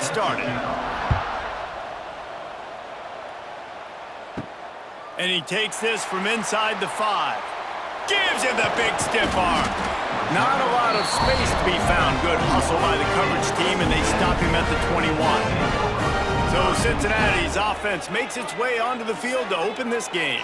get started. And he takes this from inside the 5. Gives him the big stiff arm. Not a lot of space to be found. Good hustle by the coverage team, and they stop him at the 21. So Cincinnati's offense makes its way onto the field to open this game.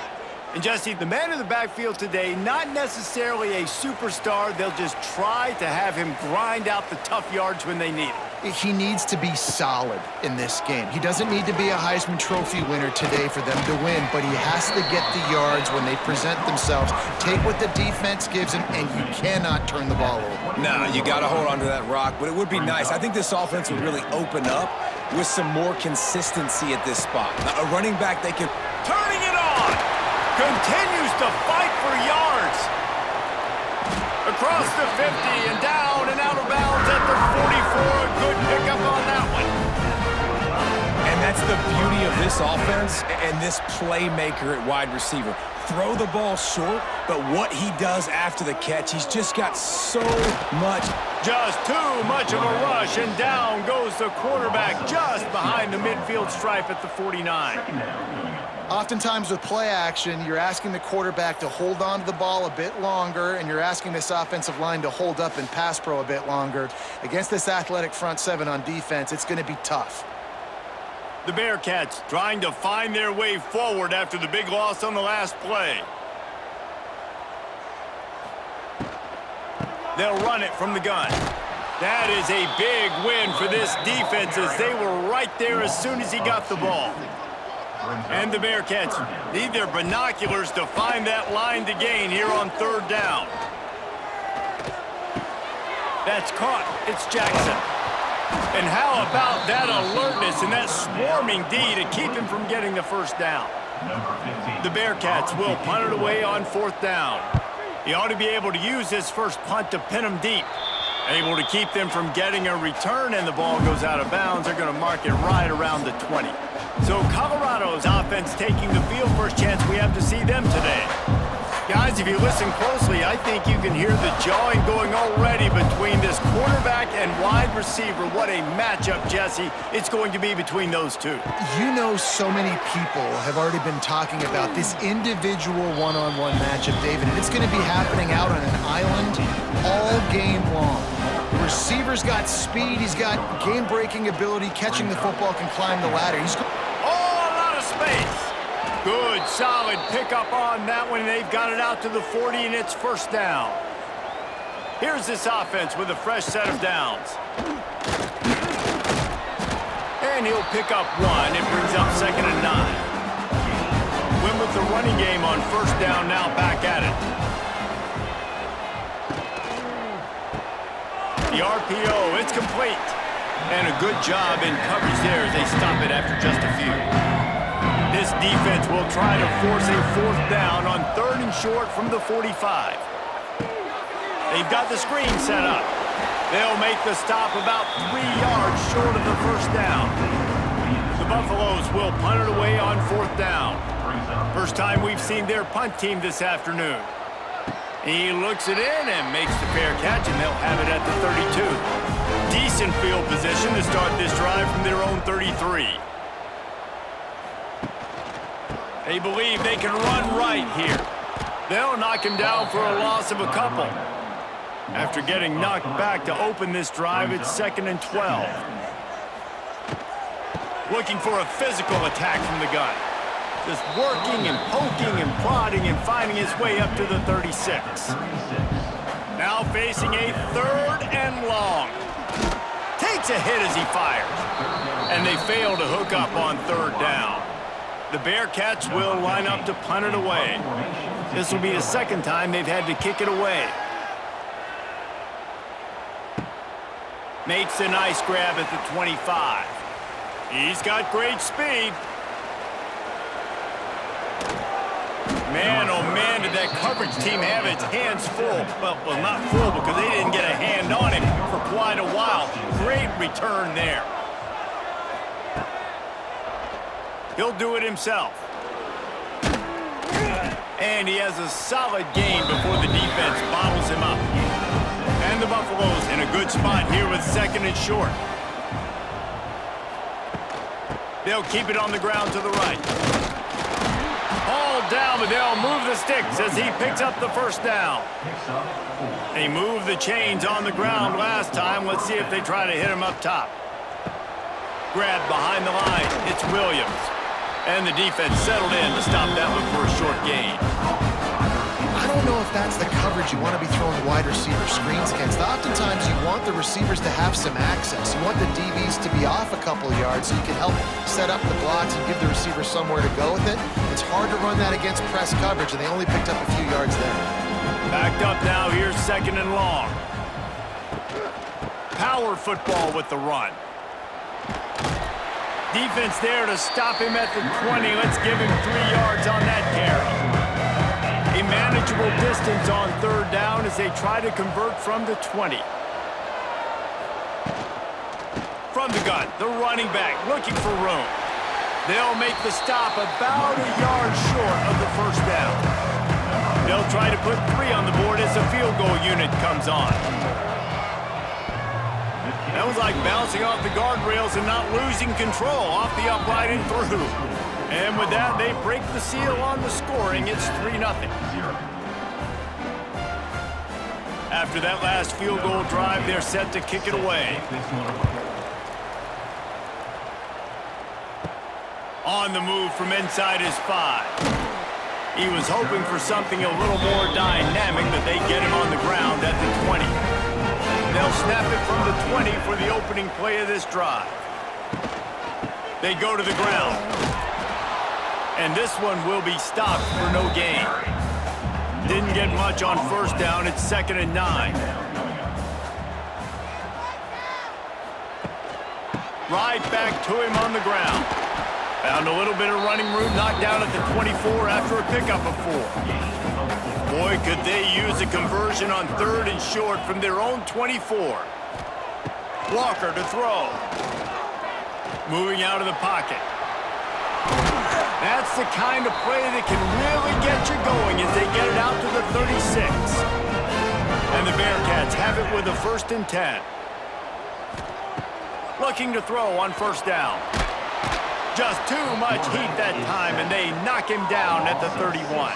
And Jesse, the man in the backfield today, not necessarily a superstar. They'll just try to have him grind out the tough yards when they need it. He needs to be solid in this game. He doesn't need to be a Heisman Trophy winner today for them to win, but he has to get the yards when they present themselves. Take what the defense gives him, and you cannot turn the ball over. No, you got to hold on to that rock, but it would be nice. I think this offense would really open up with some more consistency at this spot. A running back they can... Turning it on! Continues to fight for yards. Across the 50 and down and out of bounds at the 44. A good pickup on that one. And that's the beauty of this offense and this playmaker at wide receiver. Throw the ball short, but what he does after the catch, he's just got so much. Just too much of a rush, and down goes the quarterback just behind the midfield stripe at the 49. Oftentimes with play action, you're asking the quarterback to hold on to the ball a bit longer, and you're asking this offensive line to hold up in pass pro a bit longer. Against this athletic front 7 on defense, it's going to be tough. The Bearcats trying to find their way forward after the big loss on the last play. They'll run it from the gun. That is a big win for this defense as they were right there as soon as he got the ball. And the Bearcats need their binoculars to find that line to gain here on 3rd down. That's caught. It's Jackson. And how about that alertness and that swarming D to keep him from getting the first down? The Bearcats will punt it away on 4th down. He ought to be able to use this first punt to pin them deep. Able to keep them from getting a return, and the ball goes out of bounds. They're going to mark it right around the 20. So Colorado's offense taking the field. First chance we have to see them today. Guys, if you listen closely, I think you can hear the jawing going already between this quarterback and wide receiver. What a matchup, Jesse, it's going to be between those two. You know, so many people have already been talking about this individual one-on-one matchup, David, and it's going to be happening out on an island all game long. The receiver's got speed, he's got game-breaking ability, catching the football, can climb the ladder. He's a lot of space. Good, solid pickup on that one. They've got it out to the 40, and it's first down. Here's this offense with a fresh set of downs. And he'll pick up 1. It brings up 2nd and 9. Went with the running game on first down, now back at it. The RPO, it's complete. And a good job in coverage there as they stop it after just a few. This defense will try to force a 4th down on 3rd and short from the 45. They've got the screen set up. They'll make the stop about 3 yards short of the first down. The Buffaloes will punt it away on 4th down. First time we've seen their punt team this afternoon. He looks it in and makes the fair catch, and they'll have it at the 32. Decent field position to start this drive from their own 33. They believe they can run right here. They'll knock him down for a loss of a couple. After getting knocked back to open this drive, it's 2nd and 12. Looking for a physical attack from the gun. Just working and poking and prodding and finding his way up to the 36. Now facing a 3rd and long. Takes a hit as he fires. And they fail to hook up on 3rd down. The Bearcats will line up to punt it away. This will be the 2nd time they've had to kick it away. Makes a nice grab at the 25. He's got great speed. Man, oh man, did that coverage team have its hands full. Well, not full because they didn't get a hand on him for quite a while. Great return there. He'll do it himself. And he has a solid gain before the defense bottles him up. And the Buffaloes in a good spot here with 2nd and short. They'll keep it on the ground to the right. Ball down, but they'll move the sticks as he picks up the first down. They moved the chains on the ground last time. Let's see if they try to hit him up top. Grab behind the line. It's Williams. And the defense settled in to stop that one for a short gain. I don't know if that's the coverage you want to be throwing wide receiver screens against. Oftentimes, you want the receivers to have some access. You want the DBs to be off a couple of yards so you can help set up the blocks and give the receiver somewhere to go with it. It's hard to run that against press coverage, and they only picked up a few yards there. Backed up now. Here's 2nd and long. Power football with the run. Defense there to stop him at the 20. Let's give him 3 yards on that carry. A manageable distance on 3rd down as they try to convert from the 20. From the gun, the running back looking for room. They'll make the stop about a yard short of the 1st down. They'll try to put 3 on the board as the field goal unit comes on. That was like bouncing off the guardrails and not losing control off the upright and through. And with that, they break the seal on the scoring. It's 3-0. After that last field goal drive, they're set to kick it away. On the move from inside his 5. He was hoping for something a little more dynamic, but they get him on the ground at the 20. They'll snap it from the 20 for the opening play of this drive. They go to the ground. And this one will be stopped for no gain. Didn't get much on 1st down. It's 2nd and 9. Right back to him on the ground. Found a little bit of running room, knocked down at the 24 after a pickup of 4. Boy, could they use a conversion on 3rd and short from their own 24. Walker to throw. Moving out of the pocket. That's the kind of play that can really get you going as they get it out to the 36. And the Bearcats have it with a 1st and 10. Looking to throw on 1st down. Just too much heat that time, and they knock him down at the 31.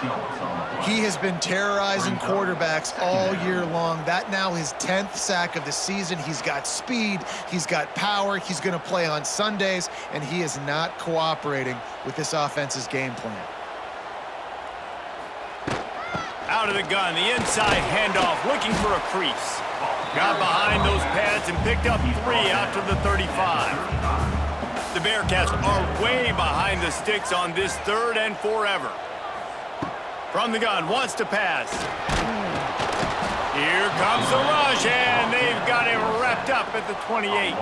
He has been terrorizing quarterbacks all year long. That now his 10th sack of the season. He's got speed, he's got power, he's going to play on Sundays, and he is not cooperating with this offense's game plan. Out of the gun, the inside handoff, looking for a crease. Got behind those pads and picked up 3 out to the 35. The Bearcats are way behind the sticks on this 3rd and forever. From the gun, wants to pass. Here comes the rush, and they've got him wrapped up at the 28.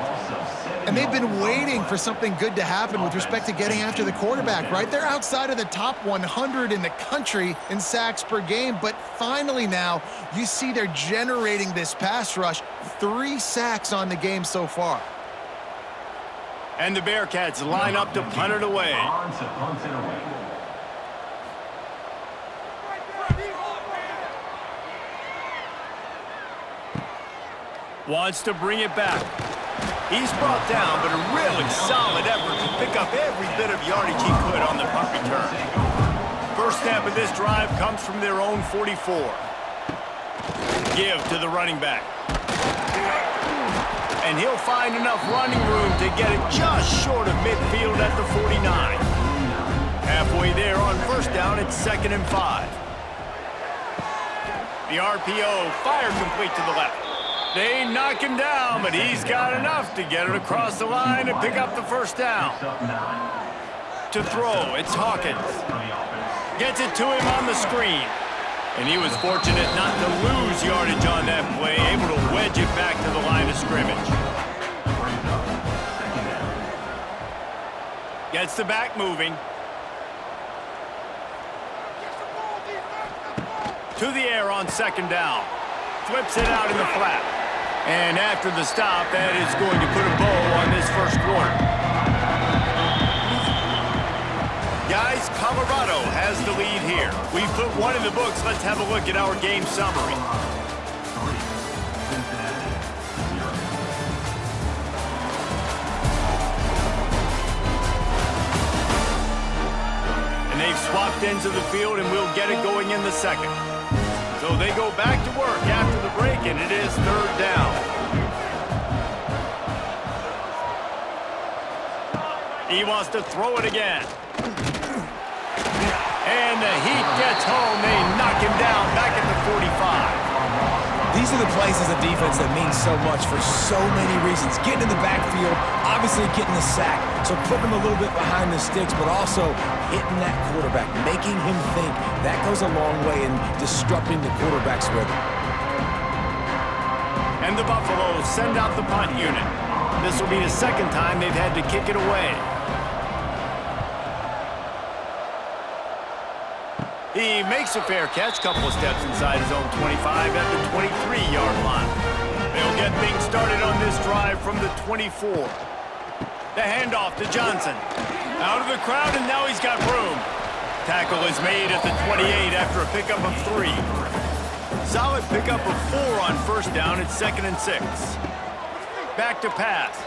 And they've been waiting for something good to happen with respect to getting after the quarterback, right? They're outside of the top 100 in the country in sacks per game, but finally now you see they're generating this pass rush. 3 sacks on the game so far. And the Bearcats line up to punt it away. Wants to bring it back. He's brought down, but a really solid effort to pick up every bit of yardage he could on the punt return. First snap of this drive comes from their own 44. Give to the running back. And he'll find enough running room to get it just short of midfield at the 49. Halfway there on 1st down, it's 2nd and 5. The RPO, fire complete to the left. They knock him down, but he's got enough to get it across the line and pick up the 1st down. To throw, it's Hawkins. Gets it to him on the screen. And he was fortunate not to lose yardage on that play, able to wedge it back to the line of scrimmage. Gets the back moving. To the air on 2nd down. Flips it out in the flat. And after the stop, that is going to put a bow on this 1st quarter. Guys, Colorado has the lead here. We've put one in the books. Let's have a look at our game summary. swapped ends of the field, and we'll get it going in the second. So they go back to work after the break, and it is third down. He wants to throw it again. And the Heat gets home. They knock him down back at the 45. These are the plays as a defense that mean so much for so many reasons. Getting in the backfield, obviously getting the sack, so putting him a little bit behind the sticks, but also hitting that quarterback, making him think. That goes a long way in disrupting the quarterback's rhythm. And the Buffaloes send out the punt unit. This will be the second time they've had to kick it away. He makes a fair catch, couple of steps inside his own 25 at the 23-yard line. They'll get things started on this drive from the 24. The handoff to Johnson. Out of the crowd, and now he's got room. Tackle is made at the 28 after a pickup of 3. Solid pickup of 4 on first down. It's 2nd and 6. Back to pass.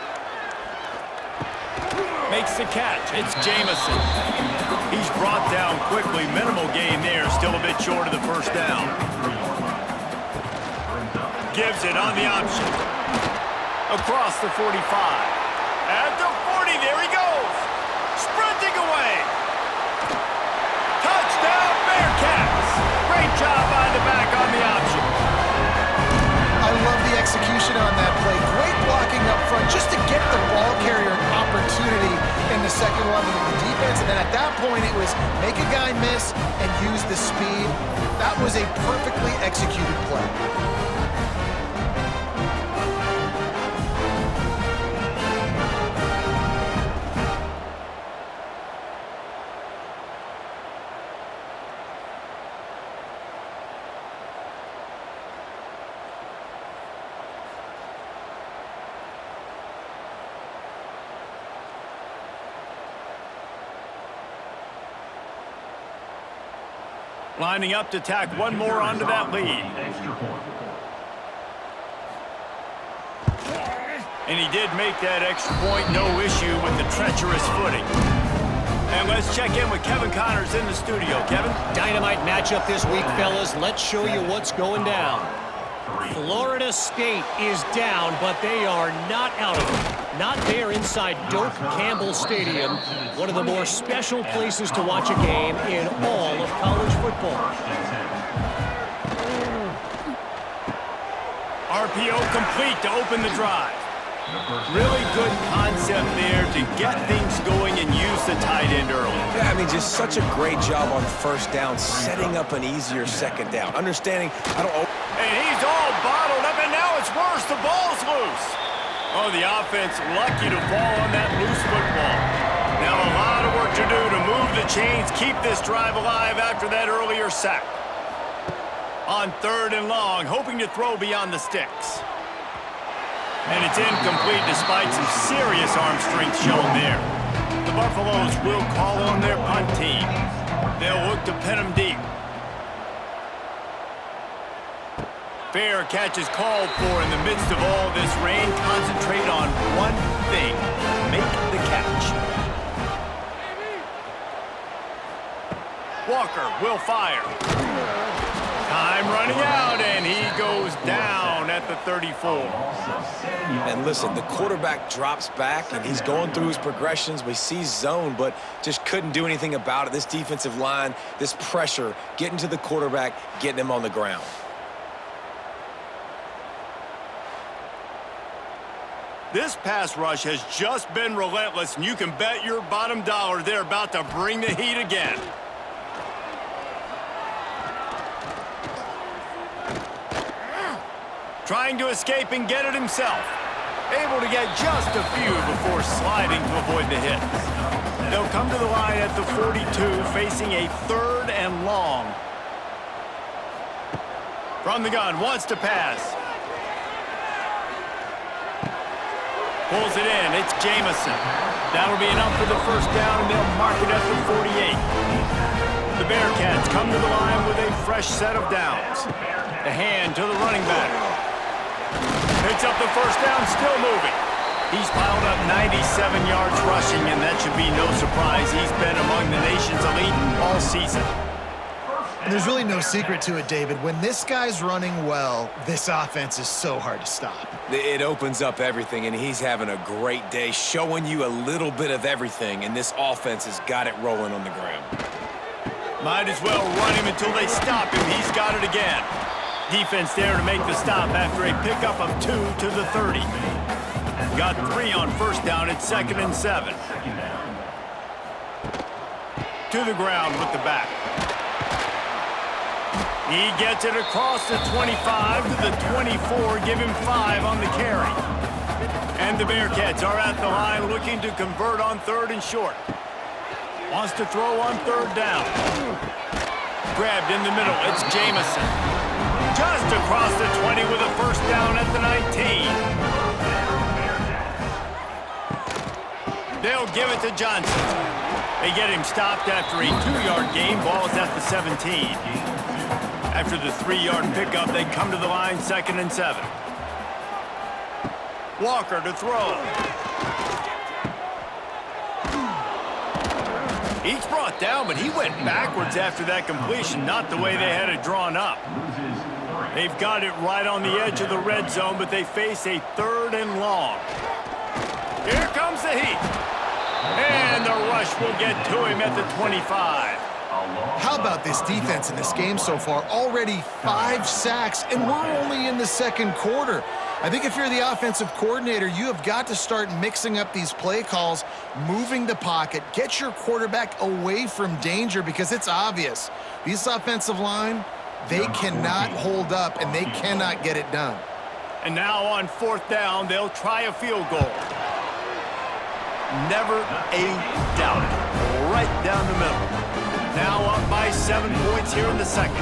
Makes the catch. It's Jamison. He's brought down quickly. Minimal gain there. Still a bit short of the first down. Gives it on the option. Across the 45. At the 40. There he goes. Sprinting away. Touchdown Bearcats. Great job by the back on the option. I love the execution on that play. Great blocking up front just to get the ball carrier an opportunity in the second level of the defense. And then at that point, it was make a guy miss and use the speed. That was a perfectly executed play. Lining up to tack one more onto that lead. And he did make that extra point, no issue with the treacherous footing. And let's check in with Kevin Connors in the studio. Kevin? Dynamite matchup this week, fellas. Let's show you what's going down. Florida State is down, but they are not out of it. Not there inside Doak Campbell Stadium, one of the more special places to watch a game in all of college football. RPO complete to open the drive. Really good concept there to get things going and use the tight end early. Yeah, I mean, just such a great job on first down, setting up an easier second down. Understanding, And he's all bottled up, and now it's worse. The ball's loose. Oh, the offense lucky to fall on that loose football. Now a lot of work to do to move the chains, keep this drive alive after that earlier sack. On 3rd and long, hoping to throw beyond the sticks. And it's incomplete despite some serious arm strength shown there. The Buffaloes will call on their punt team. They'll look to pin them deep. Fair catch is called for in the midst of all this rain. Concentrate on one thing. Make the catch. Walker will fire. Time running out, and he goes down at the 34. And listen, the quarterback drops back, and he's going through his progressions. We see zone, but just couldn't do anything about it. This defensive line, this pressure, getting to the quarterback, getting him on the ground. This pass rush has just been relentless, and you can bet your bottom dollar they're about to bring the heat again. Trying to escape and get it himself. Able to get just a few before sliding to avoid the hit. They'll come to the line at the 42, facing a 3rd and long. From the gun, wants to pass. Pulls it in, it's Jamison. That'll be enough for the first down, and they'll mark it at the 48. The Bearcats come to the line with a fresh set of downs. The hand to the running back. Picks up the first down, still moving. He's piled up 97 yards rushing. rushing, and that should be no surprise. He's been among the nation's elite all season. And there's really no secret to it, David. When this guy's running well, this offense is so hard to stop. It opens up everything, and he's having a great day, showing you a little bit of everything, and this offense has got it rolling on the ground. Might as well run him until they stop him. He's got it again. Defense there to make the stop after a pickup of 2 to the 30. Got 3 on first down at 2nd and 7. To the ground with the back. He gets it across the 25 to the 24, give him 5 on the carry. And the Bearcats are at the line looking to convert on 3rd and short. Wants to throw on 3rd down. Grabbed in the middle, it's Jamison. Just across the 20 with a first down at the 19. They'll give it to Johnson. They get him stopped after a 2-yard gain. Ball's at the 17. After the 3-yard pickup, they come to the line, 2nd and 7. Walker to throw. He's brought down, but he went backwards after that completion, not the way they had it drawn up. They've got it right on the edge of the red zone, but they face a 3rd and long. Here comes the heat. And the rush will get to him at the 25. How about this defense in this game so far? Already 5 sacks, and we're only in the 2nd quarter. I think if you're the offensive coordinator, you have got to start mixing up these play calls, moving the pocket, get your quarterback away from danger, because it's obvious. This offensive line, they cannot hold up, and they cannot get it done. And now on 4th down, they'll try a field goal. Never a doubt. Right down the middle. Now up by 7 points here in the 2nd.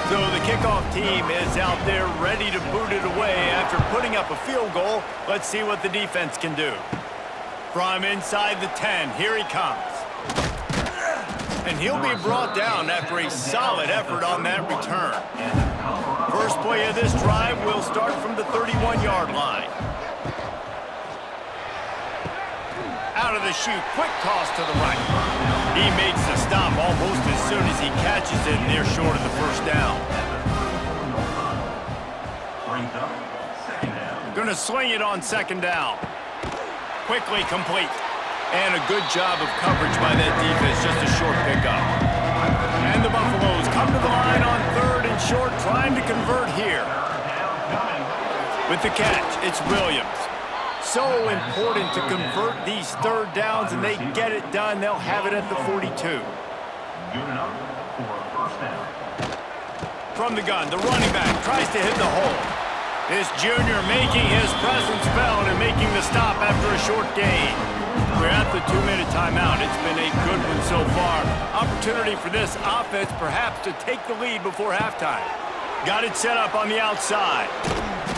So the kickoff team is out there ready to boot it away after putting up a field goal. Let's see what the defense can do. From inside the 10, here he comes. And he'll be brought down after a solid effort on that return. First play of this drive will start from the 31-yard line. Out of the chute, quick toss to the right. He makes the stop almost as soon as he catches it, and they're short of the first down. Gonna swing it on 2nd down. Quickly complete. And a good job of coverage by that defense, just a short pickup. And the Buffaloes come to the line on 3rd and short, trying to convert here. With the catch, it's Williams. So important to convert these 3rd downs, and they get it done. They'll have it at the 42. From the gun, the running back tries to hit the hole. This junior making his presence felt and making the stop after a short gain. We're at the 2-minute timeout. It's been a good one so far. Opportunity for this offense perhaps to take the lead before halftime. Got it set up on the outside.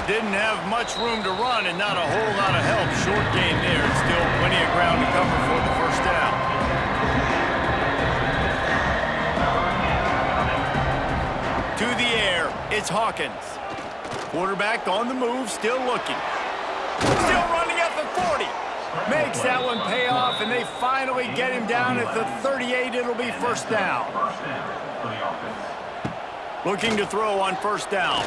Didn't have much room to run and not a whole lot of help. Short gain there, and still plenty of ground to cover for the first down. To the air, it's Hawkins. Quarterback on the move, still looking. Still running at the 40. Makes that one pay off, and they finally get him down at the 38. It'll be first down. Looking to throw on first down.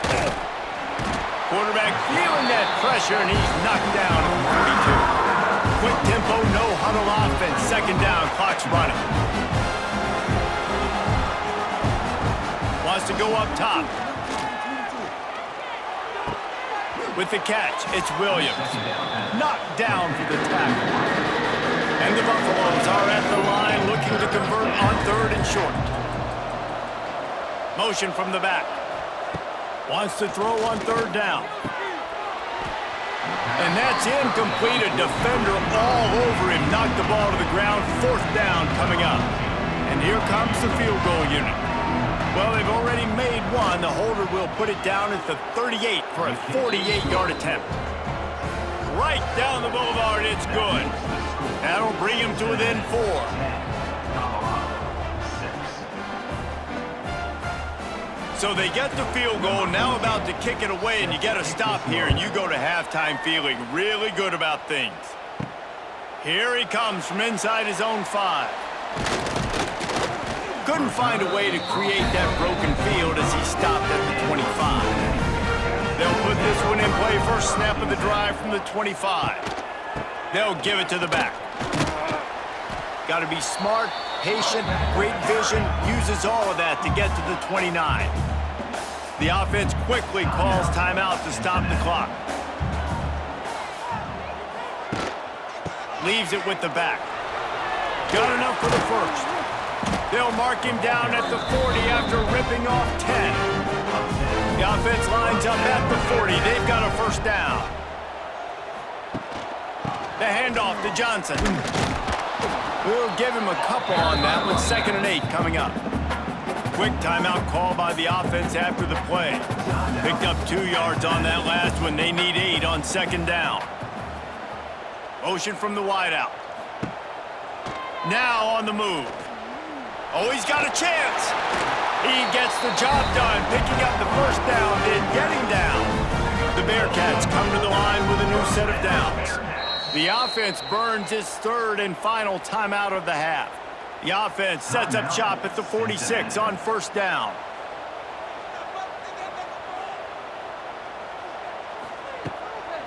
Quarterback feeling that pressure, and he's knocked down at the 42. Quick tempo, no huddle offense. 2nd down, clock's running. Wants to go up top. With the catch, it's Williams. Knocked down for the tackle. And the Buffaloes are at the line looking to convert on 3rd and short. Motion from the back. Wants to throw on 3rd down. And that's incomplete. A defender all over him. Knocked the ball to the ground. 4th down coming up. And here comes the field goal unit. Well, they've already made one. The holder will put it down at the 38 for a 48-yard attempt. Right down the boulevard, it's good. That'll bring him to within 4. So they get the field goal, now about to kick it away, and you get a stop here, and you go to halftime feeling really good about things. Here he comes from inside his own 5. Couldn't find a way to create that broken field as he stopped at the 25. They'll put this one in play first snap of the drive from the 25. They'll give it to the back. Got to be smart, patient, great vision, uses all of that to get to the 29. The offense quickly calls timeout to stop the clock. Leaves it with the back. Got enough for the first. They'll mark him down at the 40 after ripping off 10. The offense lines up at the 40. They've got a first down. The handoff to Johnson. We'll give him a couple on that with 2nd and 8 coming up. Quick timeout call by the offense after the play. Picked up 2 yards on that last one. They need 8 on 2nd down. Motion from the wideout. Now on the move. Oh, he's got a chance. He gets the job done, picking up the first down, then getting down. The Bearcats come to the line with a new set of downs. The offense burns its 3rd and final timeout of the half. The offense sets up shop at the 46 on first down.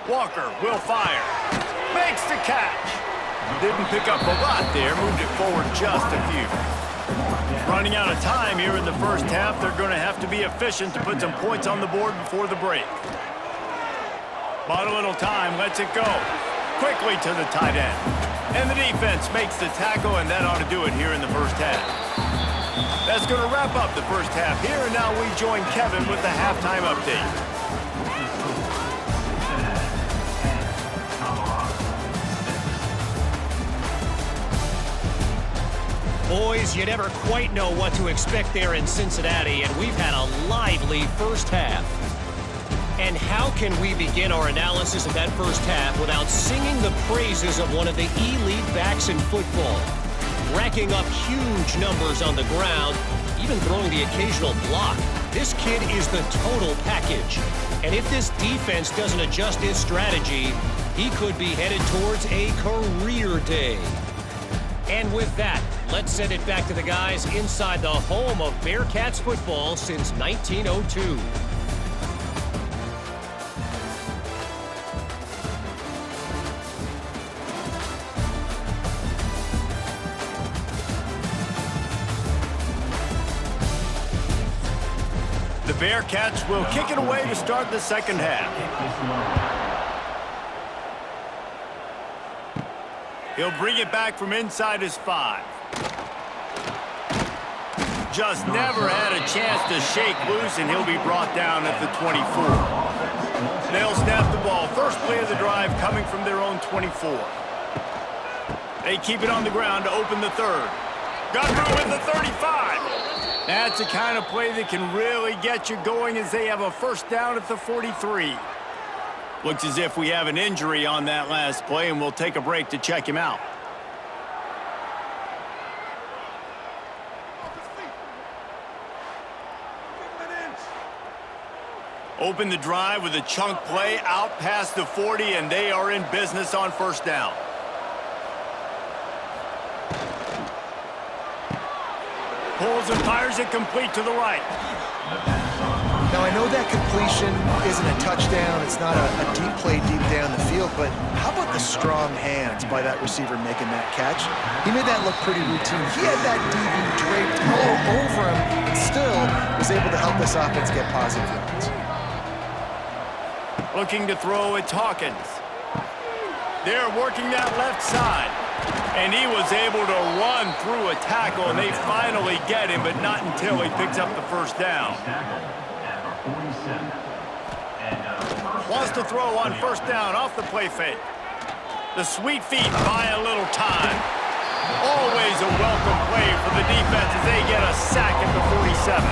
Walker will fire. Makes the catch. Didn't pick up a lot there, moved it forward just a few. Running out of time here in the first half, they're going to have to be efficient to put some points on the board before the break. But a little time, lets it go. Quickly to the tight end. And the defense makes the tackle, and that ought to do it here in the first half. That's going to wrap up the first half here, and now we join Kevin with the halftime update. Boys, you never quite know what to expect there in Cincinnati, and we've had a lively first half. And how can we begin our analysis of that first half without singing the praises of one of the elite backs in football? Racking up huge numbers on the ground, even throwing the occasional block. This kid is the total package. And if this defense doesn't adjust its strategy, he could be headed towards a career day. And with that, let's send it back to the guys inside the home of Bearcats football since 1902. The Bearcats will kick it away to start the second half. He'll bring it back from inside his 5. Just never had a chance to shake loose, and he'll be brought down at the 24. They'll snap the ball. First play of the drive coming from their own 24. They keep it on the ground to open the 3rd. Got through with the 35. That's the kind of play that can really get you going as they have a first down at the 43. Looks as if we have an injury on that last play, and we'll take a break to check him out. Open the drive with a chunk play out past the 40, and they are in business on first down. Pulls and fires it complete to the right. Now, I know that completion isn't a touchdown. It's not a deep play deep down the field, but how about the strong hands by that receiver making that catch? He made that look pretty routine. He had that DB draped all over him and still was able to help this offense get positive yards. Looking to throw, it's Hawkins. They're working that left side. And he was able to run through a tackle, and they finally get him, but not until he picks up the first down. Wants to throw on first down off the play fake. The sweet feet buy a little time. Always a welcome play for the defense as they get a sack at the 47.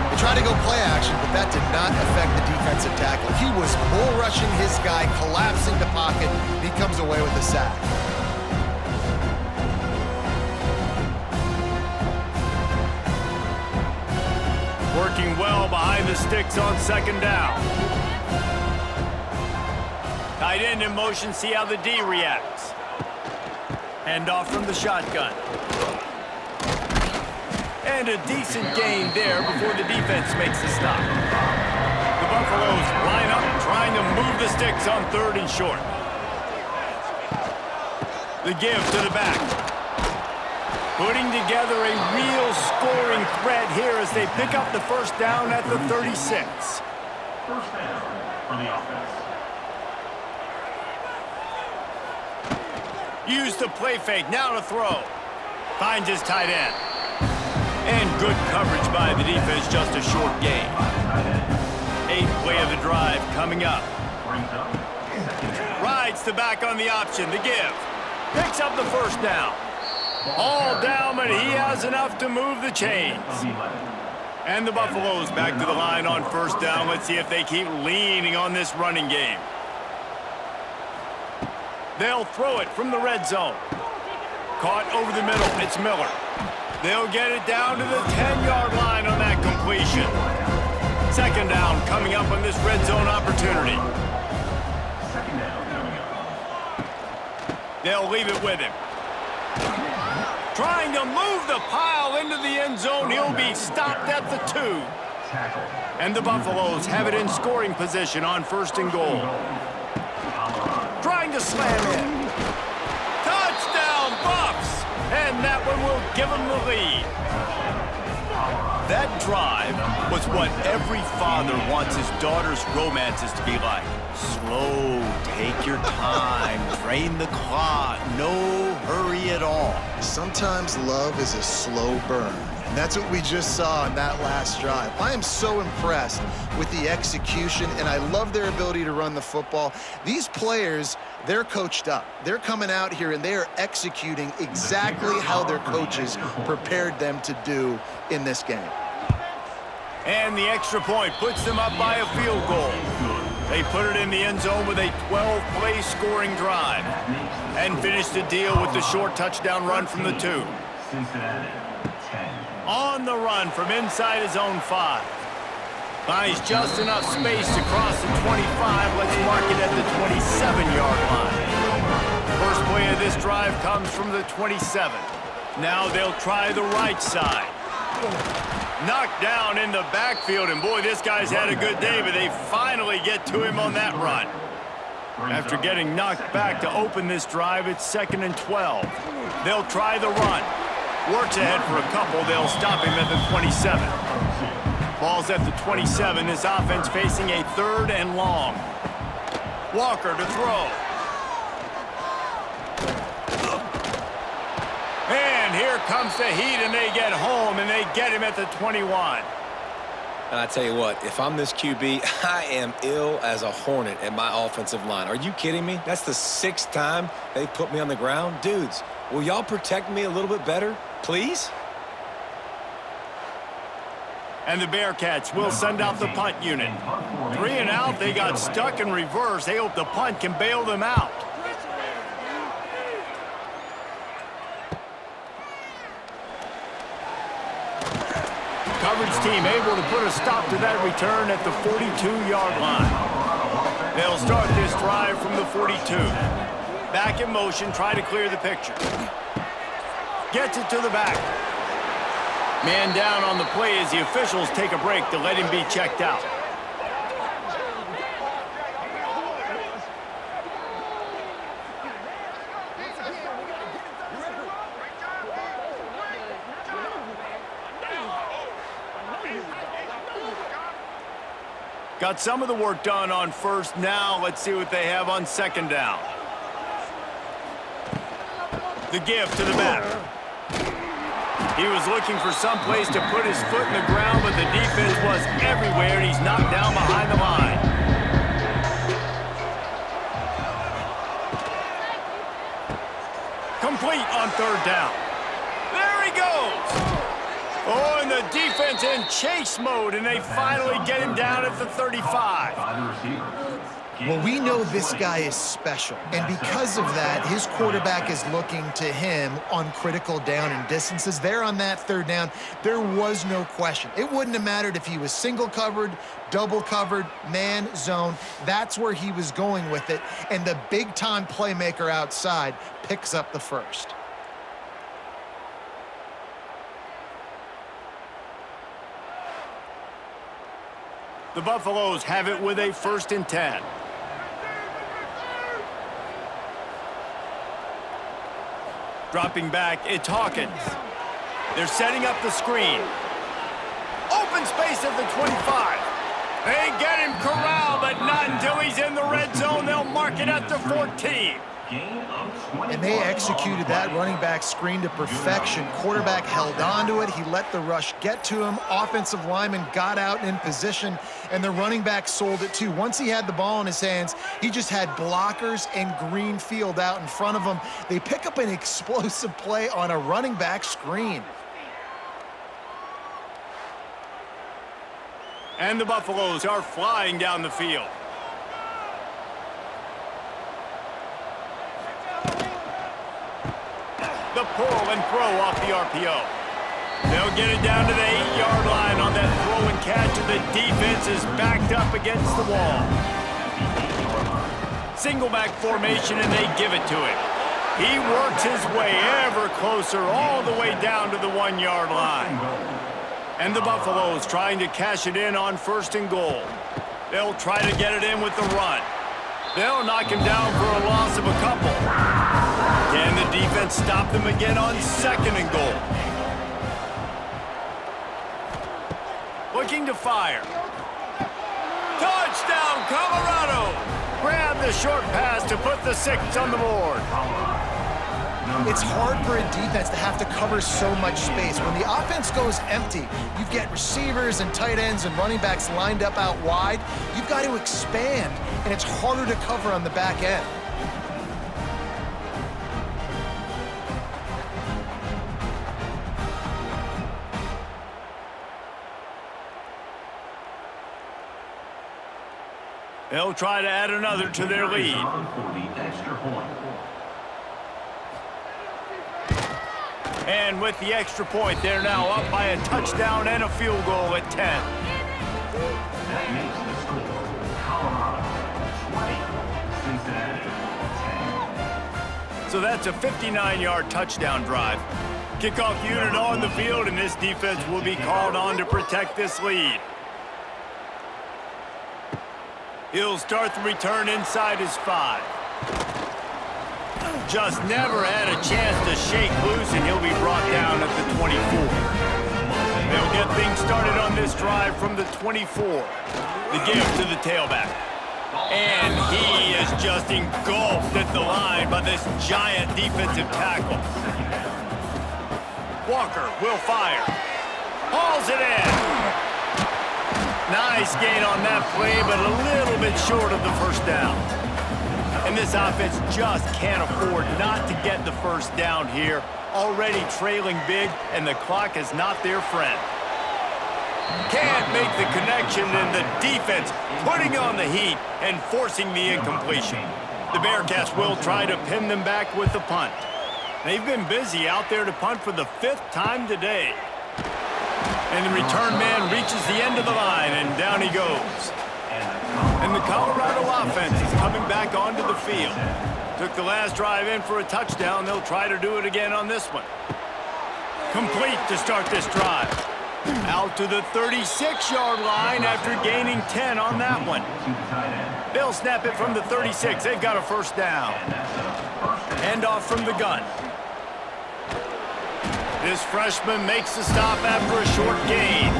They tried to go play action, but that did not affect the defensive tackle. He was bull rushing his guy, collapsing the pocket, and he comes away with a sack. working well behind the sticks on second down. Tight end in motion, see how the D reacts. Hand off from the shotgun. And a decent gain there before the defense makes the stop. The Buffaloes line up trying to move the sticks on third and short. The give to the back. Putting together a real scoring threat here as they pick up the first down at the 36. First down for the offense. Use the play fake, now to throw. Finds his tight end. And good coverage by the defense, just a short gain. 8th play of the drive coming up. Rides the back on the option, the give. Picks up the first down. All down, but he has enough to move the chains. And the Buffaloes back to the line on first down. Let's see if they keep leaning on this running game. They'll throw it from the red zone. Caught over the middle. It's Miller. They'll get it down to the 10-yard line on that completion. Second down coming up on this red zone opportunity. They'll leave it with him. Trying to move the pile into the end zone. He'll be stopped at the 2. And the Buffaloes have it in scoring position on first and goal. Trying to slam in. Touchdown, Buffs! And that one will give them the lead. That drive was what every father wants his daughter's romances to be like. Slow, take your time, drain the clock, no hurry at all. Sometimes love is a slow burn. And that's what we just saw in that last drive. I am so impressed with the execution, and I love their ability to run the football. These players, they're coached up. They're coming out here, and they are executing exactly how their coaches prepared them to do in this game. And the extra point puts them up by a field goal. They put it in the end zone with a 12-play scoring drive and finish the deal with the short touchdown run from the 2. Cincinnati, 10. On the run from inside his own 5. Finds just enough space to cross the 25. Let's mark it at the 27-yard line. First play of this drive comes from the 27. Now they'll try the right side. Knocked down in the backfield, and boy, this guy's had a good day, but they finally get to him on that run. After getting knocked back to open this drive, it's 2nd and 12. They'll try the run. Works ahead for a couple. They'll stop him at the 27. Ball's at the 27. This offense facing a 3rd and long. Walker to throw. And here comes the heat, and they get home, and they get him at the 21. And I tell you what, if I'm this QB, I am ill as a hornet at my offensive line. Are you kidding me? That's the 6th time they've put me on the ground. Dudes, will y'all protect me a little bit better, please? And the Bearcats will send out the punt unit. 3 and out, they got stuck in reverse. They hope the punt can bail them out. Coverage team able to put a stop to that return at the 42-yard line. They'll start this drive from the 42. Back in motion, try to clear the picture. Gets it to the back. Man down on the play as the officials take a break to let him be checked out. Got some of the work done on first. Now let's see what they have on second down. The give to the back. He was looking for some place to put his foot in the ground, but the defense was everywhere, and he's knocked down behind the line. Complete on 3rd down. There he goes. Oh, and the defense in chase mode, and they finally get him down at the 35. Well, we know this guy is special, and because of that, his quarterback is looking to him on critical down and distances. There on that third down, there was no question. It wouldn't have mattered if he was single covered, double covered, man, zone. That's where he was going with it, and the big-time playmaker outside picks up the first. The Buffaloes have it with a 1st and 10. Dropping back, it's Hawkins. They're setting up the screen. Open space at the 25. They get him corralled, but not until he's in the red zone. They'll mark it at the 14. And they executed that running back screen to perfection. Quarterback held on to it. He let the rush get to him. Offensive lineman got out and in position, and the running back sold it too. Once he had the ball in his hands, he just had blockers and green field out in front of him. They pick up an explosive play on a running back screen. And the Buffaloes are flying down the field. The pull and throw off the RPO. They'll get it down to the 8-yard line on that throw and catch, and the defense is backed up against the wall. Single back formation, and they give it to him. He works his way ever closer all the way down to the 1-yard line. And the Buffaloes trying to cash it in on 1st and goal. They'll try to get it in with the run. They'll knock him down for a loss of a couple. Can the defense stop them again on 2nd and goal? Looking to fire. Touchdown, Colorado! Grab the short pass to put the 6 on the board. It's hard for a defense to have to cover so much space. When the offense goes empty, you get receivers and tight ends and running backs lined up out wide. You've got to expand, and it's harder to cover on the back end. They'll try to add another to their lead. And with the extra point, they're now up by a touchdown and a field goal at 10. That makes the score Colorado 20, Cincinnati 10. So that's a 59-yard touchdown drive. Kickoff unit on the field, and this defense will be called on to protect this lead. He'll start the return inside his 5. Just never had a chance to shake loose, and he'll be brought down at the 24. They'll get things started on this drive from the 24. The give to the tailback. And he is just engulfed at the line by this giant defensive tackle. Walker will fire. Hauls it in. Nice gain on that play, but a little bit short of the 1st down. And this offense just can't afford not to get the 1st down here. Already trailing big, and the clock is not their friend. Can't make the connection, and the defense putting on the heat and forcing the incompletion. The Bearcats will try to pin them back with the punt. They've been busy out there to punt for the 5th time today. And the return man reaches the end of the line, and down he goes. And the Colorado offense is coming back onto the field. Took the last drive in for a touchdown. They'll try to do it again on this one. Complete to start this drive. Out to the 36-yard line after gaining 10 on that one. They'll snap it from the 36. They've got a 1st down. Hand off from the gun. This freshman makes the stop after a short gain.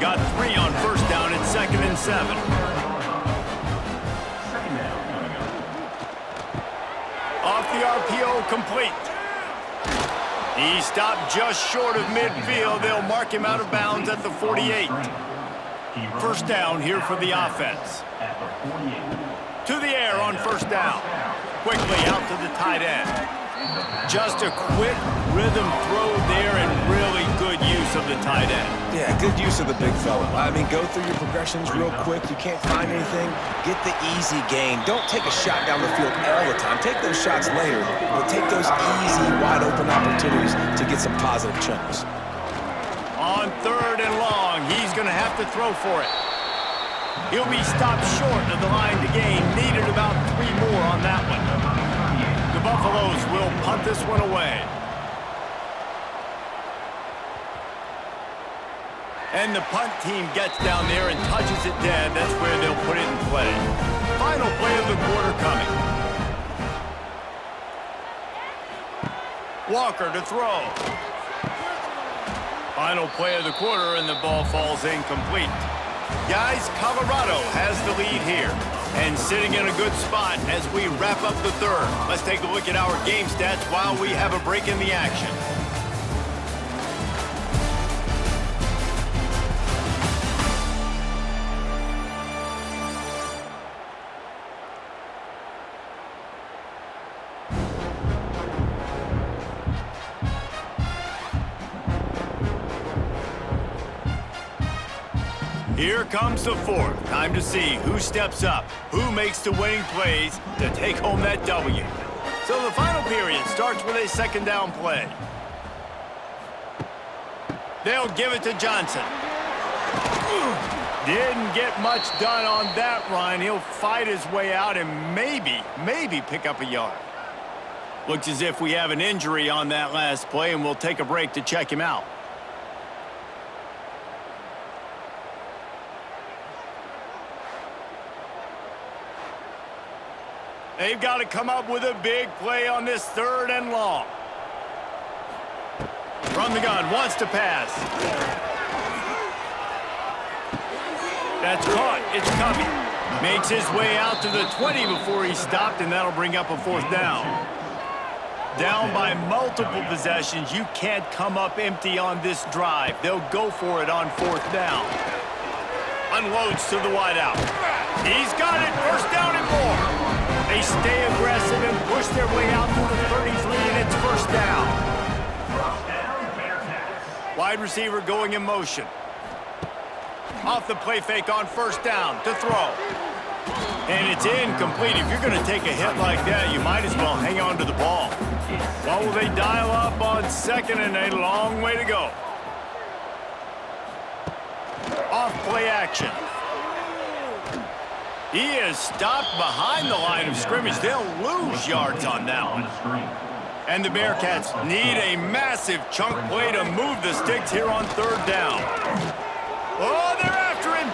Got 3 on 1st down at 2nd and 7. Off the RPO, complete. He stopped just short of midfield. They'll mark him out of bounds at the 48. 1st down here for the offense. To the air on 1st down. Quickly out to the tight end. Just a quick rhythm throw there and really good use of the tight end. Yeah, good use of the big fella. I mean, go through your progressions real quick. You can't find anything, get the easy gain. Don't take a shot down the field all the time. Take those shots later, but take those easy, wide-open opportunities to get some positive chunks. On 3rd and long, he's going to have to throw for it. He'll be stopped short of the line to gain. Needed about 3 more on that one. The Buffaloes will punt this one away. And the punt team gets down there and touches it dead. That's where they'll put it in play. Final play of the quarter coming. Walker to throw. Final play of the quarter, and the ball falls incomplete. Guys, Colorado has the lead here and sitting in a good spot as we wrap up the 3rd. Let's take a look at our game stats while we have a break in the action. Here comes the 4th. Time to see who steps up, who makes the winning plays to take home that W. So the final period starts with a 2nd down play. They'll give it to Johnson. Didn't get much done on that run. He'll fight his way out and maybe pick up a yard. Looks as if we have an injury on that last play, and we'll take a break to check him out. They've got to come up with a big play on this 3rd and long. From the gun, wants to pass. That's caught. It's Covey. Makes his way out to the 20 before he stopped, and that'll bring up a 4th down. Down by multiple possessions. You can't come up empty on this drive. They'll go for it on 4th down. Unloads to the wideout. He's got it. 1st down and more. They stay aggressive and push their way out to the 33, and it's 1st down. Wide receiver going in motion. Off the play fake on 1st down to throw. And it's incomplete. If you're going to take a hit like that, you might as well hang on to the ball. Well, will they dial up on 2nd and a long way to go? Off play action. He is stopped behind the line of scrimmage. They'll lose yards on that one. And the Bearcats need a massive chunk play to move the sticks here on 3rd down. Oh, they're after him.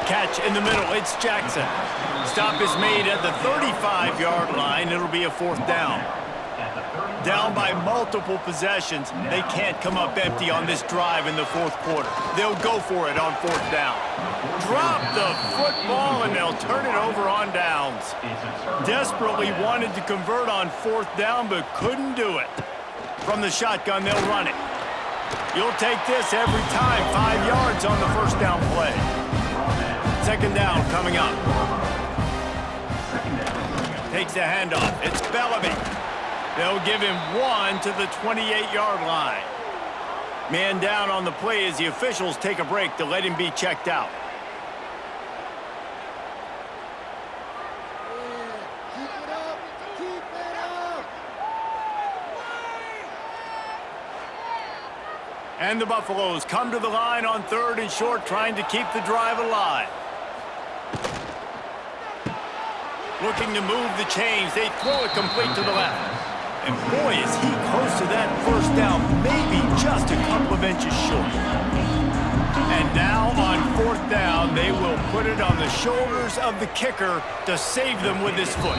Catch in the middle. It's Jackson. Stop is made at the 35-yard line. It'll be a 4th down. Down by multiple possessions. They can't come up empty on this drive in the 4th quarter. They'll go for it on 4th down. Drop the football, and they'll turn it over on downs. Desperately wanted to convert on 4th down, but couldn't do it. From the shotgun, they'll run it. You'll take this every time. 5 yards on the 1st down play. 2nd down coming up. Takes the handoff. It's Bellamy. They'll give him 1 to the 28-yard line. Man down on the play as the officials take a break to let him be checked out. And the Buffaloes come to the line on 3rd and short, trying to keep the drive alive. Looking to move the chains. They throw it complete to the left. And boy, is he close to that 1st down, maybe just a couple of inches short. And now on 4th down, they will put it on the shoulders of the kicker to save them with his foot.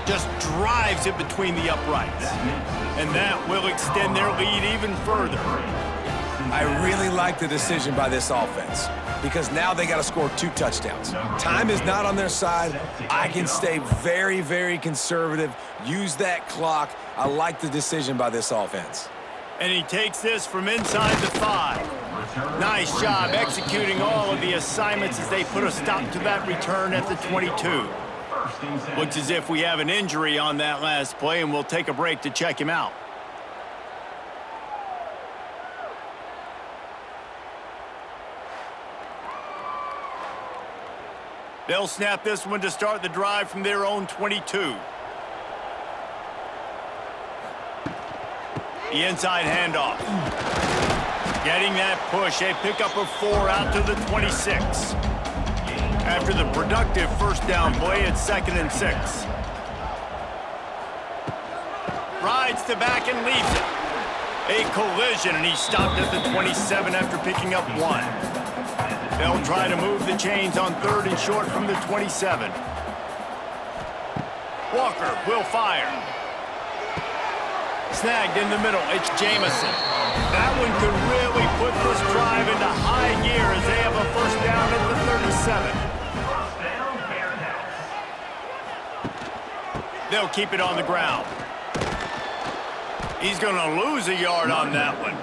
Just drives it between the uprights. And that will extend their lead even further. I really like the decision by this offense because now they got to score 2 touchdowns. Time is not on their side. I can stay very, very conservative, use that clock. I like the decision by this offense. And he takes this from inside the 5. Nice job executing all of the assignments as they put a stop to that return at the 22. Looks as if we have an injury on that last play, and we'll take a break to check him out. They'll snap this one to start the drive from their own 22. The inside handoff. Getting that push, a pickup of 4 out to the 26. After the productive first down play, it's 2nd and 6. Rides to back and leaves it. A collision, and he stopped at the 27 after picking up 1. They'll try to move the chains on 3rd and short from the 27. Walker will fire. Snagged in the middle, it's Jamison. That one could really put this drive into high gear as they have a first down at the 37. They'll keep it on the ground. He's going to lose a yard on that one.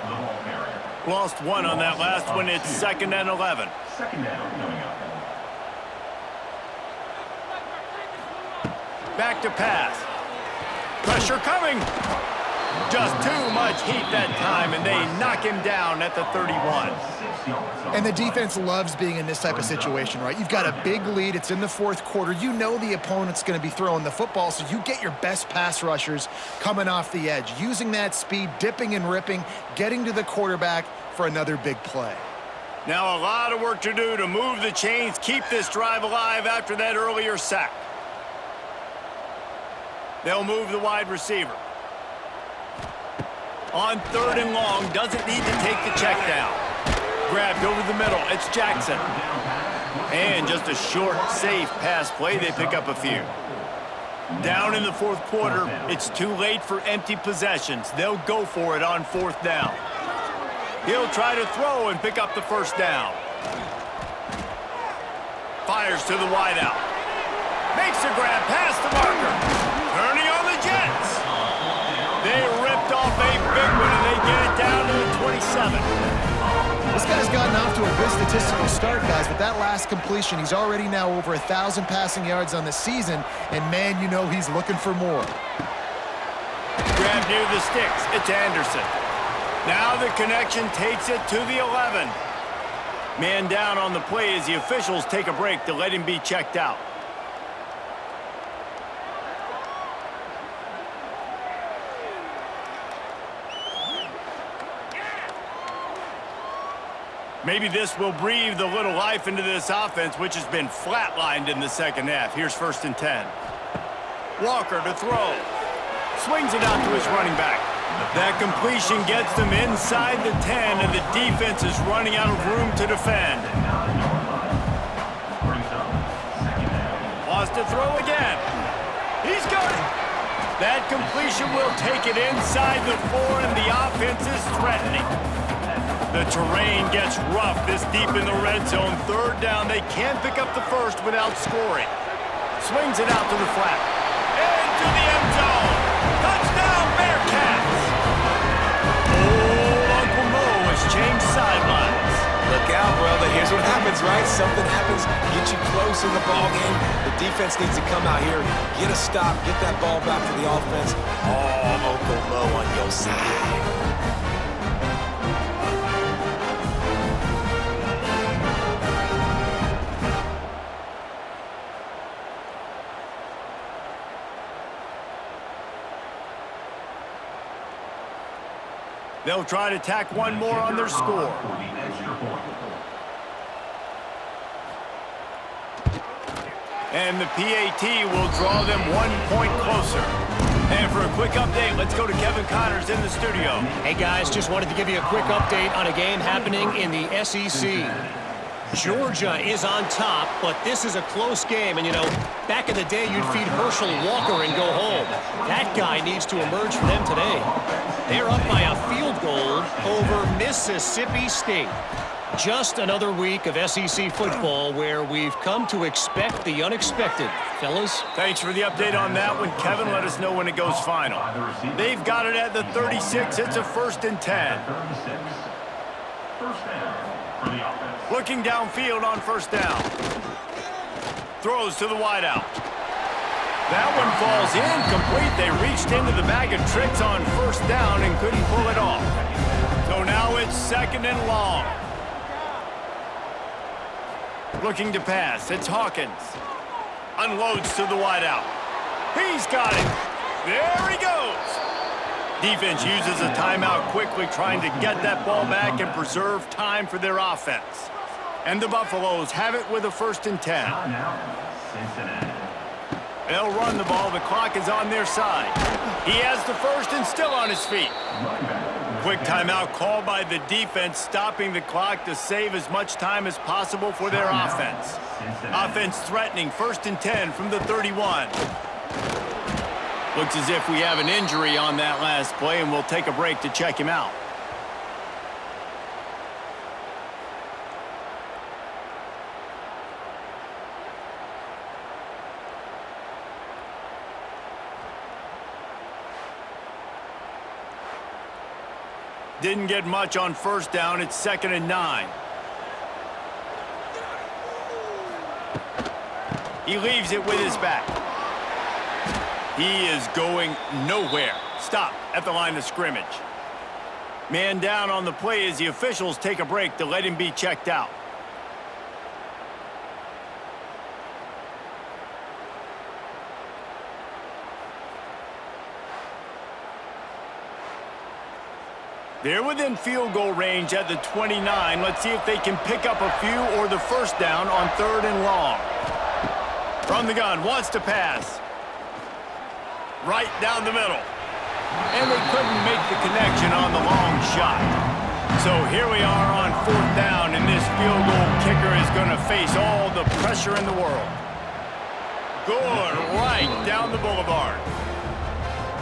Lost 1 on that last one. It's 2nd and 11. Back to pass. Pressure coming. Just too much heat that time, and they knock him down at the 31. And the defense loves being in this type of situation, right? You've got a big lead. It's in the 4th quarter. You know the opponent's going to be throwing the football, so you get your best pass rushers coming off the edge, using that speed, dipping and ripping, getting to the quarterback for another big play. Now a lot of work to do to move the chains, keep this drive alive after that earlier sack. They'll move the wide receiver. On 3rd and long, doesn't need to take the check down. Grabbed over the middle, it's Jackson. And just a short, safe pass play, they pick up a few. Down in the 4th quarter, it's too late for empty possessions. They'll go for it on 4th down. He'll try to throw and pick up the first down. Fires to the wideout. Makes a grab past the marker. Turning on the Jets. They ripped off a big one, and they get it down to the 27. This guy's gotten off to a good statistical start, guys, but that last completion, he's already now over 1,000 passing yards on the season, and man, you know he's looking for more. Grab near the sticks. It's Anderson. Now the connection takes it to the 11. Man down on the play as the officials take a break to let him be checked out. Maybe this will breathe a little life into this offense, which has been flatlined in the 2nd half. Here's 1st and 10. Walker to throw. Swings it out to his running back. That completion gets them inside the 10, and the defense is running out of room to defend. Wants to throw again. He's got it. That completion will take it inside the 4, and the offense is threatening. The terrain gets rough this deep in the red zone. 3rd down, they can't pick up the first without scoring. Swings it out to the flat. Into the end zone. Touchdown, Bearcats! Old Uncle Mo has changed sidelines. Look out, brother. Here's what happens, right? Something happens, get you close in the ball game. The defense needs to come out here, get a stop, get that ball back to the offense. Oh, Uncle Mo on your side. They'll try to tack one more on their score. And the PAT will draw them 1 point closer. And for a quick update, let's go to Kevin Connors in the studio. Hey guys, just wanted to give you a quick update on a game happening in the SEC. Georgia is on top, but this is a close game. And, you know, back in the day, you'd feed Herschel Walker and go home. That guy needs to emerge for them today. They're up by a field goal over Mississippi State. Just another week of SEC football where we've come to expect the unexpected. Fellas? Thanks for the update on that one, Kevin. Let us know when it goes final. They've got it at the 36. It's a 1st and 10. Looking downfield on 1st down. Throws to the wideout. That one falls incomplete. They reached into the bag of tricks on first down and couldn't pull it off. So now it's 2nd and long. Looking to pass. It's Hawkins. Unloads to the wideout. He's got it. There he goes. Defense uses a timeout quickly, trying to get that ball back and preserve time for their offense. And the Buffaloes have it with a 1st and 10. Cincinnati. They'll run the ball. The clock is on their side. He has the first and still on his feet. Quick timeout called by the defense, stopping the clock to save as much time as possible for their offense. Offense threatening 1st and 10 from the 31. Looks as if we have an injury on that last play, and we'll take a break to check him out. Didn't get much on first down. It's 2nd and 9. He leaves it with his back. He is going nowhere. Stop at the line of scrimmage. Man down on the play as the officials take a break to let him be checked out. They're within field goal range at the 29. Let's see if they can pick up a few or the first down on 3rd and long. From the gun, wants to pass. Right down the middle. And they couldn't make the connection on the long shot. So here we are on 4th down, and this field goal kicker is going to face all the pressure in the world. Good, right down the boulevard.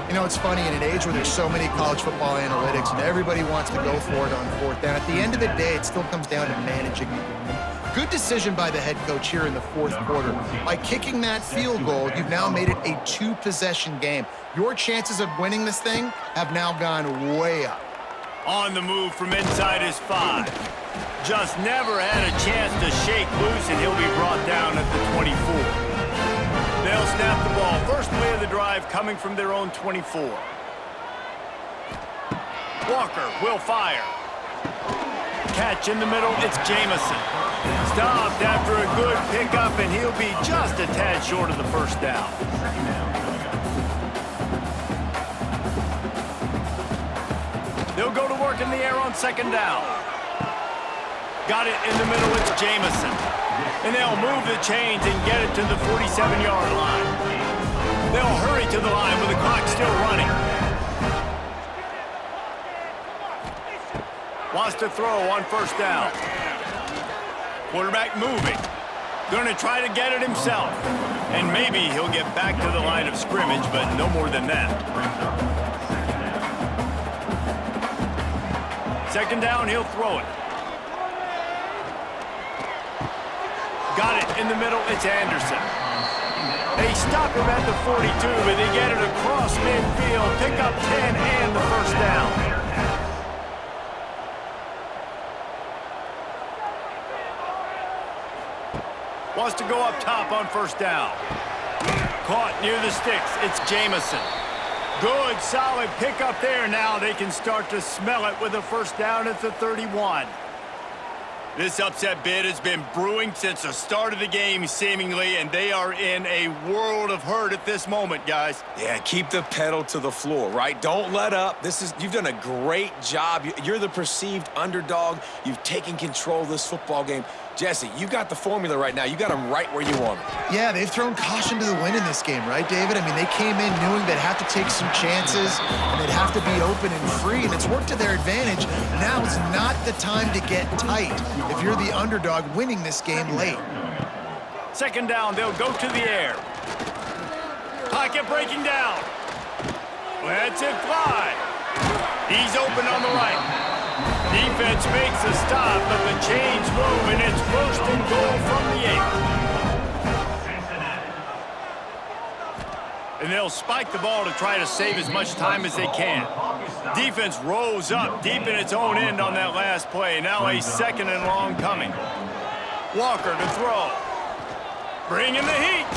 You know, it's funny, in an age where there's so many college football analytics and everybody wants to go for it on 4th down, at the end of the day, it still comes down to managing the game. Good decision by the head coach here in the 4th quarter. By kicking that field goal, you've now made it a 2-possession game. Your chances of winning this thing have now gone way up. On the move from inside his 5. Just never had a chance to shake loose, and he'll be brought down at the 24. They'll snap the ball. First play of the drive coming from their own 24. Walker will fire. Catch in the middle, it's Jamison. Stopped after a good pickup, and he'll be just a tad short of the first down. They'll go to work in the air on 2nd down. Got it in the middle, it's Jamison. And they'll move the chains and get it to the 47-yard line. They'll hurry to the line with the clock still running. Wants to throw on 1st down. Quarterback moving. Going to try to get it himself. And maybe he'll get back to the line of scrimmage, but no more than that. 2nd down, he'll throw it. Got it in the middle, it's Anderson. They stop him at the 42, but they get it across midfield, pick up 10 and the first down. Wants to go up top on 1st down. Caught near the sticks, it's Jamison. Good, solid pickup there. Now they can start to smell it with a first down at the 31. This upset bid has been brewing since the start of the game, seemingly, and they are in a world of hurt at this moment, guys. Yeah, keep the pedal to the floor, right? Don't let up. You've done a great job. You're the perceived underdog. You've taken control of this football game. Jesse, you got the formula right now. You got them right where you want them. Yeah, they've thrown caution to the wind in this game, right, David? I mean, they came in knowing they'd have to take some chances, and they'd have to be open and free, and it's worked to their advantage. Now is not the time to get tight if you're the underdog winning this game late. 2nd down, they'll go to the air. Pocket breaking down. Lets it fly. He's open on the right. Defense makes a stop, but the chains move, and it's 1st and goal from the 8. And they'll spike the ball to try to save as much time as they can. Defense rose up deep in its own end on that last play. Now a 2nd and long coming. Walker to throw. Bring in the heat.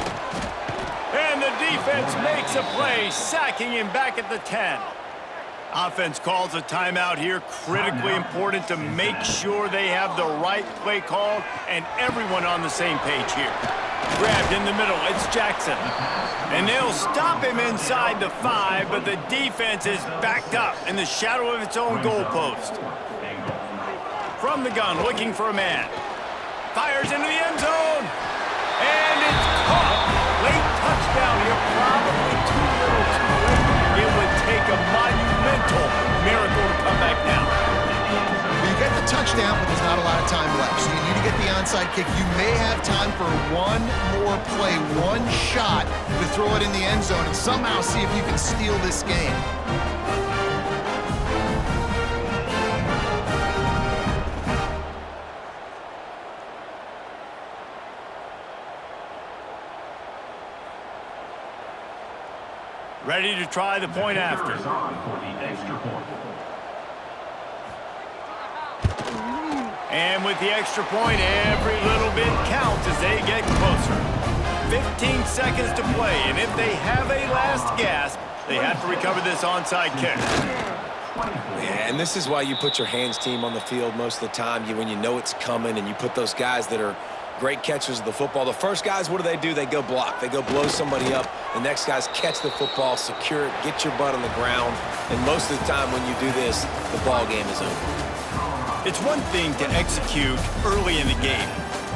And the defense defense makes a play, sacking him back at the 10. Offense calls a timeout here, critically important to make sure they have the right play called and everyone on the same page here. Grabbed in the middle, it's Jackson. And they'll stop him inside the 5, but the defense is backed up in the shadow of its own goalpost. From the gun, looking for a man. Fires into the end zone. And it's caught. Late touchdown here, probably too little too late. It would take a monumental miracle to come back down. You get the touchdown, but there's not a lot of time left. So you need to get the onside kick. You may have time for one more play, one shot to throw it in the end zone and somehow see if you can steal this game. Ready to try the point after. And with the extra point, every little bit counts as they get closer. 15 seconds to play, and if they have a last gasp, they have to recover this onside kick. Yeah, and this is why you put your hands team on the field most of the time. When you know it's coming and you put those guys that are great catchers of the football. The first guys, what do? They go block. They go blow somebody up. The next guys catch the football, secure it, get your butt on the ground. And most of the time when you do this, the ball game is over. It's one thing to execute early in the game.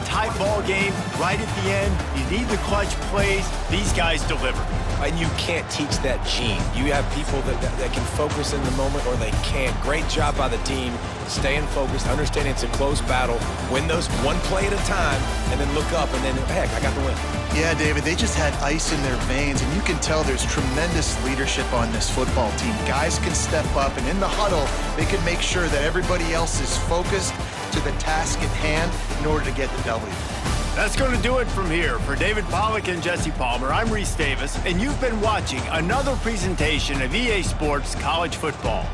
Tight ball game, right at the end, you need the clutch plays. These guys deliver. And you can't teach that gene. You have people that can focus in the moment or they can't. Great job by the team, staying focused, understanding it's a close battle, win those one play at a time, and then look up, and then, heck, I got the win. Yeah, David, they just had ice in their veins, and you can tell there's tremendous leadership on this football team. Guys can step up, and in the huddle, they can make sure that everybody else is focused to the task at hand in order to get the W. That's going to do it from here. For David Pollack and Jesse Palmer, I'm Reese Davis, and you've been watching another presentation of EA Sports College Football.